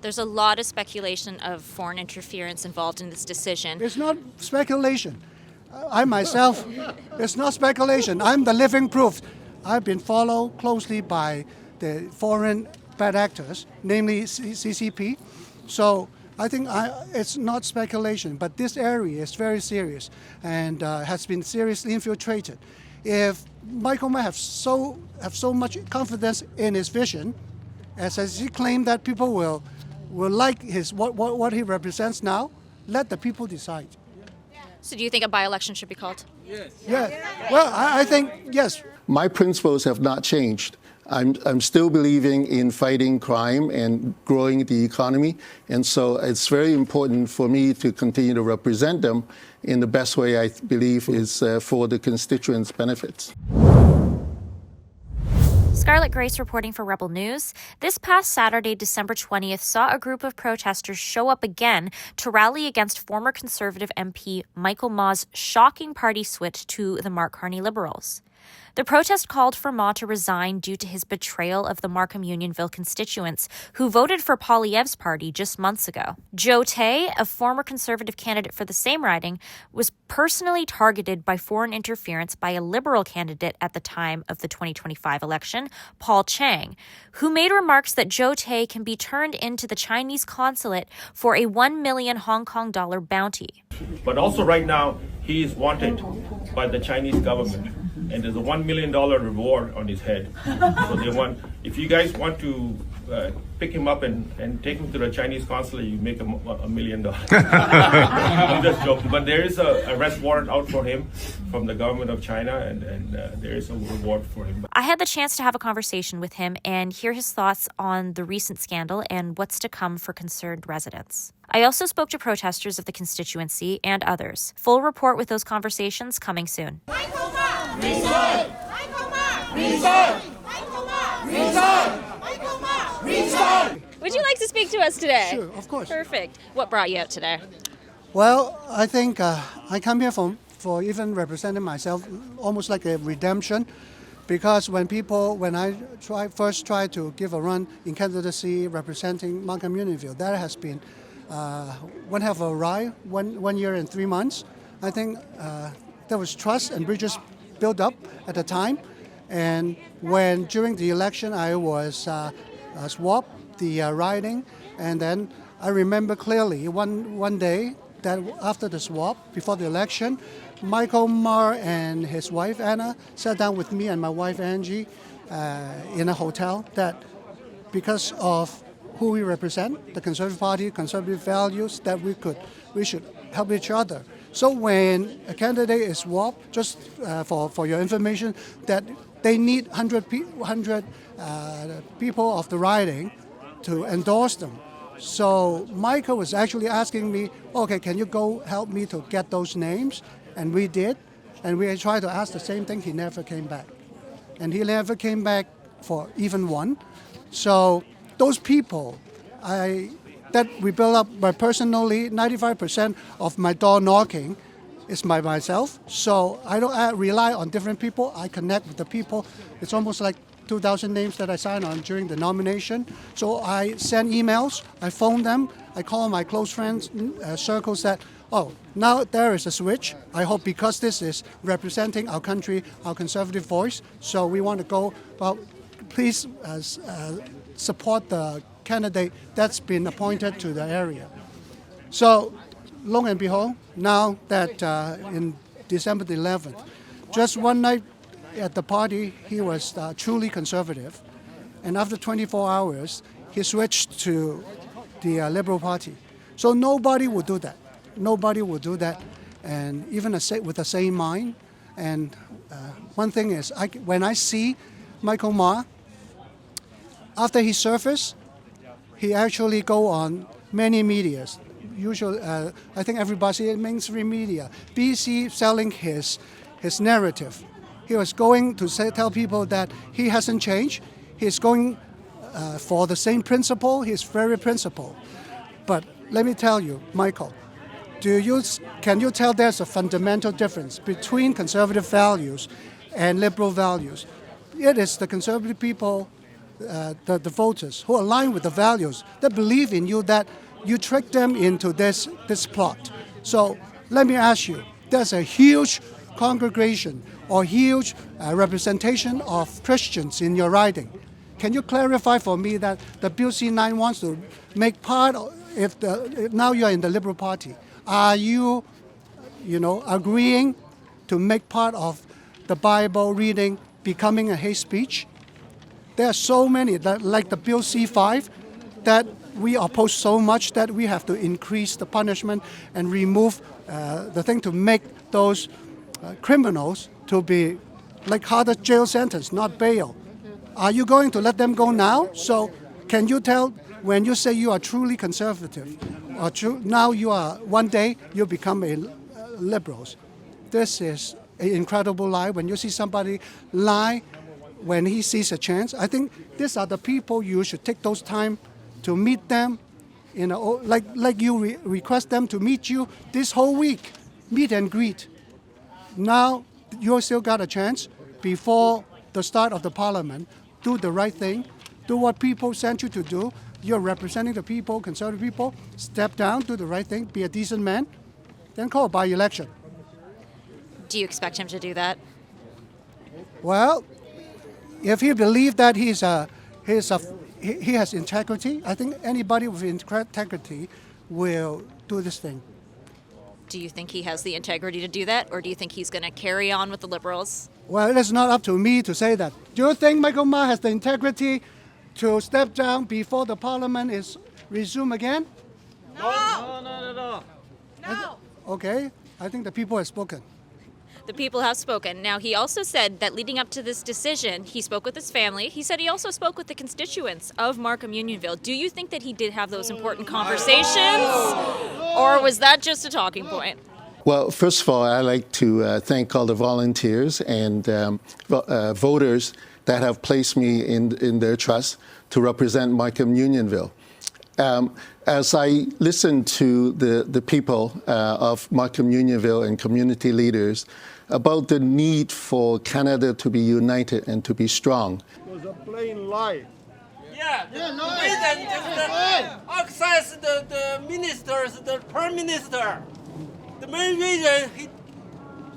There's a lot of speculation of foreign interference involved in this decision. It's not speculation. I myself, it's not speculation. I'm the living proof. I've been followed closely by the foreign bad actors, namely CCP. So I think it's not speculation, but this area is very serious and has been seriously infiltrated. If Michael might have so much confidence in his vision, as he claimed that people will like what he represents now, let the people decide. So do you think a by-election should be called? Yes. Yeah. Well, I think yes. My principles have not changed. I'm still believing in fighting crime and growing the economy, and so it's very important for me to continue to represent them in the best way I believe is for the constituents' benefits. Scarlett Grace reporting for Rebel News. This past Saturday, December 20th, saw a group of protesters show up again to rally against former Conservative MP Michael Ma's shocking party switch to the Mark Carney Liberals. The protest called for Ma to resign due to his betrayal of the Markham Unionville constituents who voted for Poilievre's party just months ago. Joe Tay, a former Conservative candidate for the same riding, was personally targeted by foreign interference by a Liberal candidate at the time of the 2025 election, Paul Chang, who made remarks that Joe Tay can be turned into the Chinese consulate for a 1 million Hong Kong dollar bounty. But also right now, he is wanted by the Chinese government. And there's a $1 million reward on his head. So they want, if you guys want to pick him up and take him to the Chinese consulate, you make him $1 million. I'm just joking. But there is a arrest warrant out for him from the government of China, and there is a reward for him. I had the chance to have a conversation with him and hear his thoughts on the recent scandal and what's to come for concerned residents. I also spoke to protesters of the constituency and others. Full report with those conversations coming soon. Michael Ma! Resign! Michael Ma! Resign! Michael Ma! Resign! Michael Ma! Resign! Would you like to speak to us today? Sure, of course. Perfect. What brought you out today? Well, I think I come here for even representing myself, almost like a redemption, because when I first tried to give a run in candidacy representing Markham Unionville, that has been one hell of a ride, 1 year and 3 months. I think there was trust and bridges built up at the time. And when during the election I was swapped the riding, and then I remember clearly one day that after the swap, before the election, Michael Ma and his wife Anna sat down with me and my wife Angie in a hotel, that because of who we represent, the Conservative Party, conservative values, that we should help each other. So when a candidate is swapped, just for your information, that they need 100 people of the riding to endorse them. So Michael was actually asking me, okay, can you go help me to get those names? And we did. And we tried to ask the same thing. He never came back. And he never came back for even one. So those people that we built up by personally, 95% of my door knocking is by myself. So I don't rely on different people. I connect with the people. It's almost like 2,000 names that I signed on during the nomination. So I send emails, I phone them, I call my close friends, circles that, now there is a switch. I hope because this is representing our country, our conservative voice, so we want to go, please support the candidate that's been appointed to the area. So, lo and behold, now that in December the 11th, just one night at the party, he was truly conservative. And after 24 hours, he switched to the Liberal Party. So nobody would do that. Nobody would do that, and even with the same mind. And one thing is, when I see Michael Ma, after he surfaced, he actually go on many medias. Usually, I think everybody, mainstream media, BC selling his narrative. He was going to tell people that he hasn't changed. He's going for the same principle. He's very principled. But let me tell you, Michael, can you tell there's a fundamental difference between conservative values and liberal values? It is the conservative people the voters who align with the values, that believe in you, that you trick them into this plot. So let me ask you, there's a huge congregation or huge representation of Christians in your riding. Can you clarify for me that the Bill C-9 wants to make part of, if now you are in the Liberal Party, are you agreeing to make part of the Bible reading becoming a hate speech? There are so many, that, like the Bill C-5, that we oppose so much that we have to increase the punishment and remove the thing to make those criminals to be like harder jail sentence, not bail. Are you going to let them go now? So can you tell, when you say you are truly conservative, or now you are, one day you become a liberals? This is an incredible lie. When you see somebody lie when he sees a chance, I think these are the people you should take those time to meet them, like you request them to meet you this whole week, meet and greet. Now you still got a chance before the start of the parliament. Do the right thing, do what people sent you to do. You're representing the people, conservative people. Step down, do the right thing, be a decent man, then call a by-election. Do you expect him to do that? Well, if he believes that he has integrity, I think anybody with integrity will do this thing. Do you think he has the integrity to do that, or do you think he's going to carry on with the Liberals? Well, it's not up to me to say that. Do you think Michael Ma has the integrity to step down before the parliament is resumed again? No. Okay, I think the people have spoken. The people have spoken. Now, he also said that leading up to this decision, he spoke with his family. He said he also spoke with the constituents of Markham Unionville. Do you think that he did have those important conversations, or was that just a talking point? Well, first of all, I'd like to thank all the volunteers and voters that have placed me in their trust to represent Markham Unionville. As I listened to the people of Markham Unionville and community leaders about the need for Canada to be united and to be strong. It was a plain lie. Yeah, the reason just access the ministers, the prime minister. The main reason he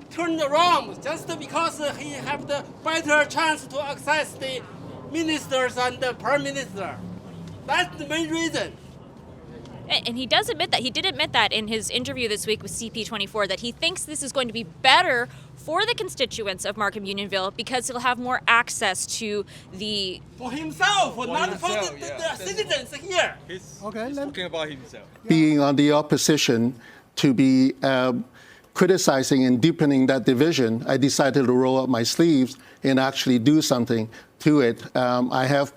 turned around just because he have the better chance to access the ministers and the prime minister. That's the main reason. And he does admit that. He did admit that in his interview this week with CP24, that he thinks this is going to be better for the constituents of Markham Unionville because he'll have more access to the... For himself, not for the citizens here. He's talking about himself. Being on the opposition, to be criticizing and deepening that division, I decided to roll up my sleeves and actually do something to it. I have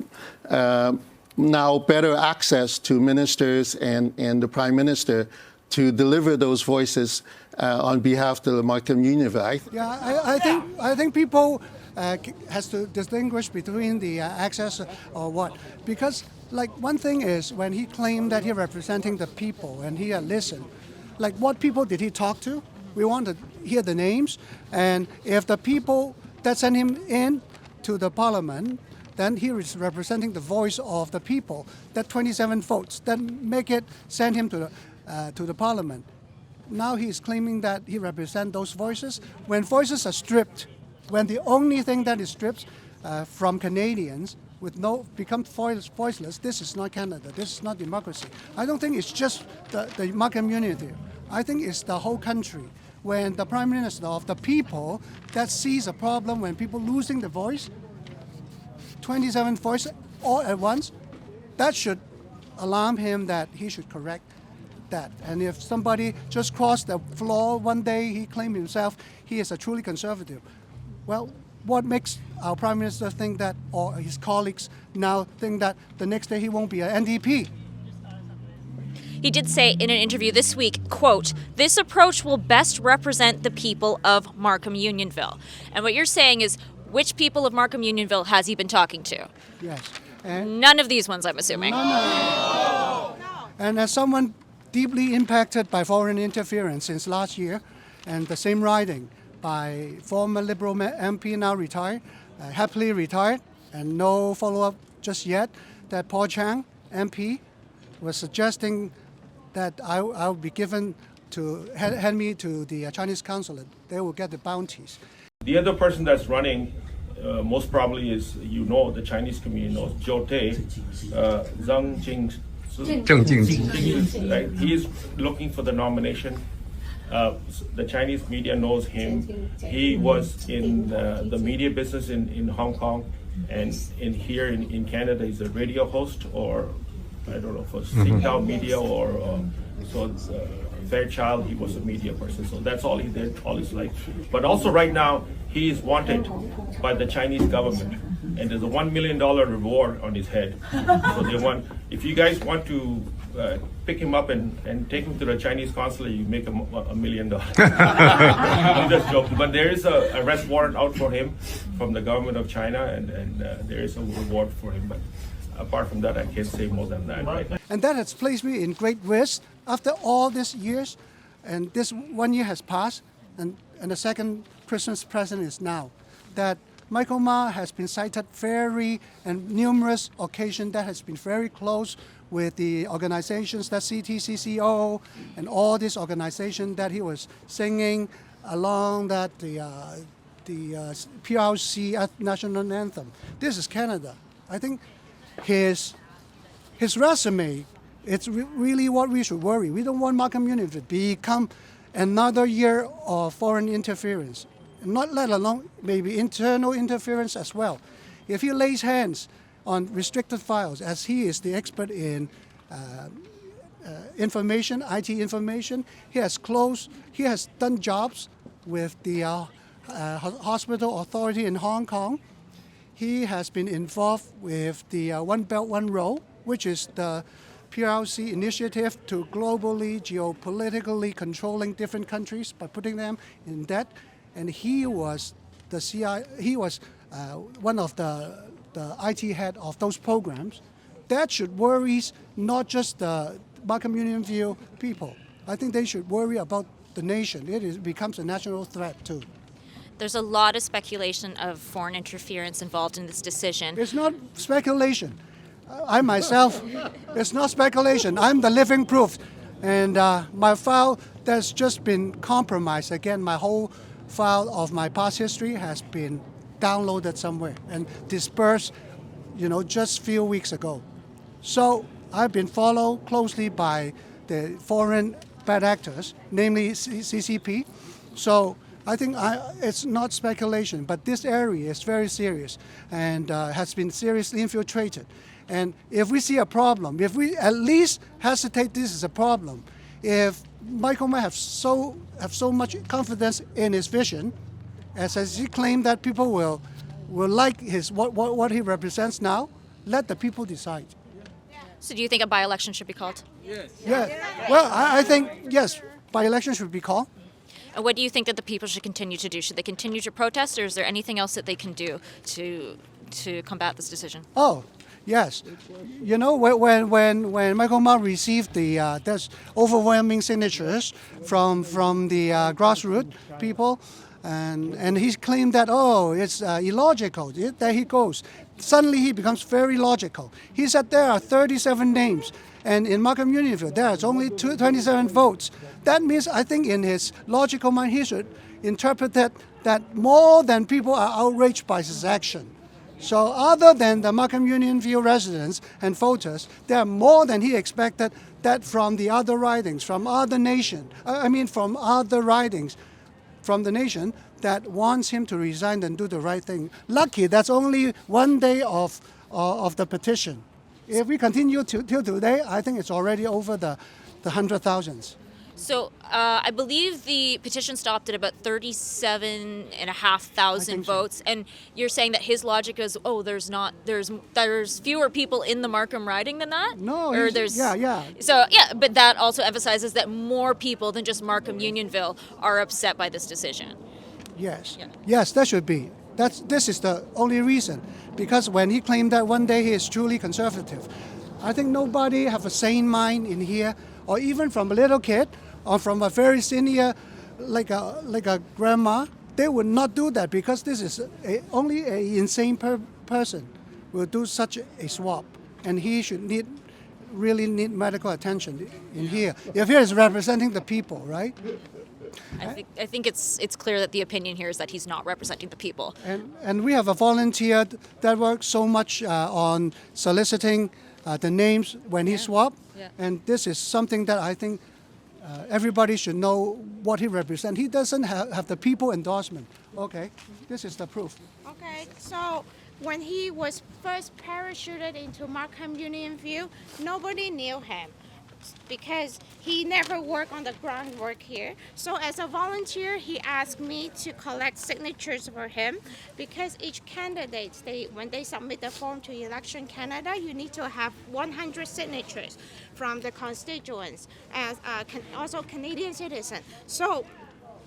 now better access to ministers and the Prime Minister to deliver those voices on behalf of the Markham Unionville. I think people has to distinguish between the access or what. Because like one thing is when he claimed that he representing the people and he had listened, like what people did he talk to? We want to hear the names. And if the people that sent him in to the parliament, then he is representing the voice of the people. That 27 votes, then make it send him to the parliament. Now he is claiming that he represents those voices. When voices are stripped, when the only thing that is stripped from Canadians become voiceless, this is not Canada, this is not democracy. I don't think it's just the Markham community. I think it's the whole country. When the Prime Minister of the people that sees a problem when people losing the voice, 27 voices all at once, that should alarm him that he should correct that. And if somebody just crossed the floor one day, he claimed himself he is a truly conservative. Well, what makes our Prime Minister think that, or his colleagues now think that the next day he won't be an NDP? He did say in an interview this week, quote, "This approach will best represent the people of Markham Unionville." And what you're saying is, which people of Markham Unionville has he been talking to? Yes. And none of these ones, I'm assuming. no. And as someone deeply impacted by foreign interference since last year, and the same riding by former Liberal MP, now retired, happily retired, and no follow-up just yet that Paul Chang, MP, was suggesting that I'll be given to hand me to the Chinese consulate. They will get the bounties. The other person that's running, most probably is, the Chinese community knows, Zhou Te, Zhang Jing. Right? He's looking for the nomination. The Chinese media knows him. He was in the media business in Hong Kong, and here in Canada, he's a radio host, or I don't know, for Singtel Media or Fairchild, he was a media person. So that's all he did all his life. But also right now, he is wanted by the Chinese government, and there's a $1 million reward on his head. So they want, if you guys want to pick him up and take him to the Chinese consulate, you make him $1 million. I'm just joking. But there is a arrest warrant out for him from the government of China, and there is a reward for him. But apart from that, I can't say more than that right now. And that has placed me in great risk after all these years. And this 1 year has passed, and the second Christmas present is now. That Michael Ma has been cited and numerous occasions that has been very close with the organizations, that CTCCO and all these organizations that he was singing along that the PRC national anthem. This is Canada. I think his resume, it's really what we should worry. We don't want Markham University to become another year of foreign interference, not let alone maybe internal interference as well. If he lays hands on restricted files, as he is the expert in information, IT information, he has done jobs with the hospital authority in Hong Kong. He has been involved with the One Belt, One Road, which is the PRC initiative to globally, geopolitically controlling different countries by putting them in debt. And he was one of the IT head of those programs. That should worry not just the Markham Union View people. I think they should worry about the nation. It becomes a national threat too. There's a lot of speculation of foreign interference involved in this decision. It's not speculation. I myself, it's not speculation. I'm the living proof. And my file that's just been compromised. Again, my whole file of my past history has been downloaded somewhere and dispersed, just a few weeks ago. So I've been followed closely by the foreign bad actors, namely CCP. So I think it's not speculation, but this area is very serious and has been seriously infiltrated. And if we see a problem, if we at least hesitate this is a problem, if Michael may have so much confidence in his vision, as he claimed that people will like what he represents now, let the people decide. So do you think a by-election should be called? Yes. Yeah. Well, I think, yes, by-election should be called. And what do you think that the people should continue to do? Should they continue to protest, or is there anything else that they can do to combat this decision? Oh, yes. When Michael Ma received there's overwhelming signatures from the grassroots people, and he claimed that, it's illogical. There he goes. Suddenly he becomes very logical. He said there are 37 names, and in Markham University there's only 27 votes. That means, I think, in his logical mind, he should interpret that more than people are outraged by his action. So other than the Markham Union View residents and voters, there are more than he expected that from the other ridings, from other ridings from the nation that wants him to resign and do the right thing. Lucky that's only 1 day of the petition. If we continue till today, I think it's already over the 100,000s. So I believe the petition stopped at about 37,500 votes, and you're saying that his logic is, there's fewer people in the Markham riding than that? No, or there's yeah. So yeah, but that also emphasizes that more people than just Markham Unionville are upset by this decision. Yes, Yeah. yes, that should be. This is the only reason, because when he claimed that one day he is truly conservative, I think nobody have a sane mind in here, or even from a little kid, or from a very senior, like a grandma, they would not do that, because this is only an insane person. will do such a swap, and he should really need medical attention in here. If he is representing the people, right? I think it's clear that the opinion here is that he's not representing the people. And we have a volunteer that works so much on soliciting the names when he swapped. Yeah. And this is something that I think everybody should know what he represents. He doesn't have the people endorsement. Okay, this is the proof. Okay, so when he was first parachuted into Markham Union View, nobody knew him because he never worked on the groundwork here. So as a volunteer, he asked me to collect signatures for him because each candidate, when they submit the form to Election Canada, you need to have 100 signatures from the constituents as also Canadian citizens. So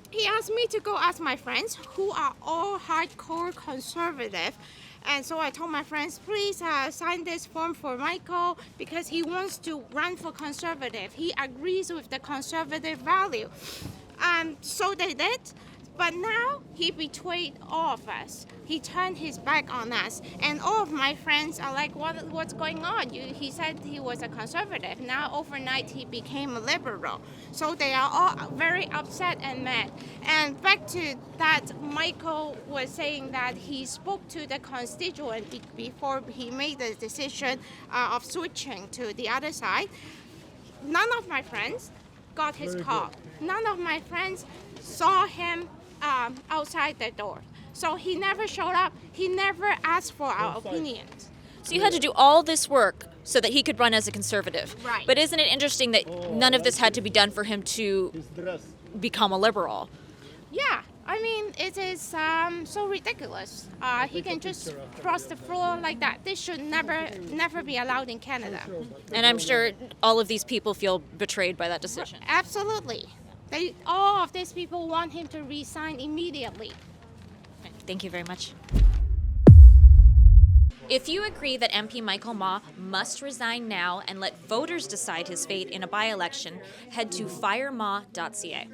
he asked me to go ask my friends who are all hardcore conservative. And so I told my friends, please sign this form for Michael because he wants to run for conservative. He agrees with the conservative value. So they did. But now he betrayed all of us. He turned his back on us. And all of my friends are like, what's going on? He said he was a conservative. Now overnight he became a liberal. So they are all very upset and mad. And back to that, Michael was saying that he spoke to the constituent before he made the decision of switching to the other side. None of my friends got his call. None of my friends saw him outside the door. So he never showed up. He never asked for our opinions. So you had to do all this work so that he could run as a conservative. Right. But isn't it interesting that none of this had to be done for him to become a liberal? Yeah, I mean, it is so ridiculous. He can just cross the floor like that. This should never be allowed in Canada. And I'm sure all of these people feel betrayed by that decision. Absolutely. All of these people want him to resign immediately. Thank you very much. If you agree that MP Michael Ma must resign now and let voters decide his fate in a by-election, head to firema.ca.